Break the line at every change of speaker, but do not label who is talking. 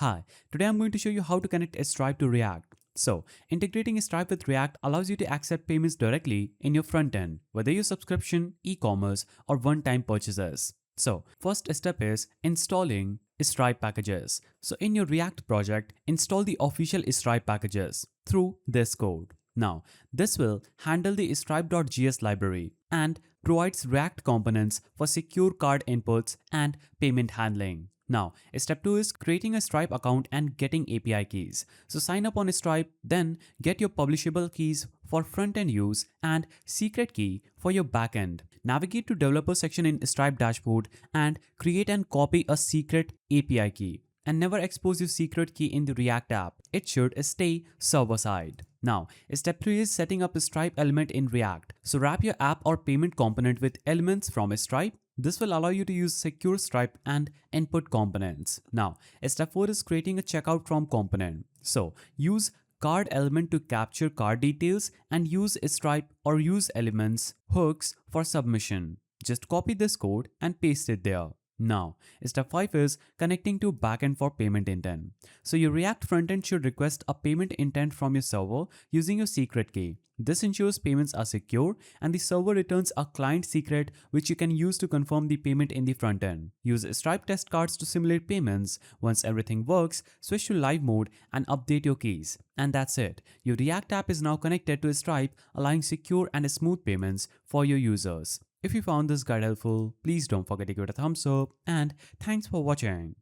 Hi, today I'm going to show you how to connect Stripe to React. So, integrating Stripe with React allows you to accept payments directly in your front end, whether you subscription, e-commerce, or one-time purchases. So, first step is installing Stripe packages. So, in your React project, install the official Stripe packages through this code. Now, this will handle the stripe.js library and provides React components for secure card inputs and payment handling. Now, step 2 is creating a Stripe account and getting API keys. So sign up on Stripe, then get your publishable keys for front-end use and secret key for your backend. Navigate to developer section in Stripe dashboard and create and copy a secret API key. And never expose your secret key in the React app. It should stay server side. Now, step 3 is setting up a Stripe element in React. So wrap your app or payment component with elements from Stripe. This will allow you to use secure Stripe and input components. Now, step 4 is creating a checkout from component. So use card element to capture card details and use Stripe or use elements hooks for submission. Just copy this code and paste it there. Now, step 5 is connecting to backend for payment intent. So your React frontend should request a payment intent from your server using your secret key. This ensures payments are secure and the server returns a client secret which you can use to confirm the payment in the frontend. Use Stripe test cards to simulate payments. Once everything works, switch to live mode and update your keys. And that's it. Your React app is now connected to Stripe, allowing secure and smooth payments for your users. If you found this guide helpful, please don't forget to give it a thumbs up and thanks for watching.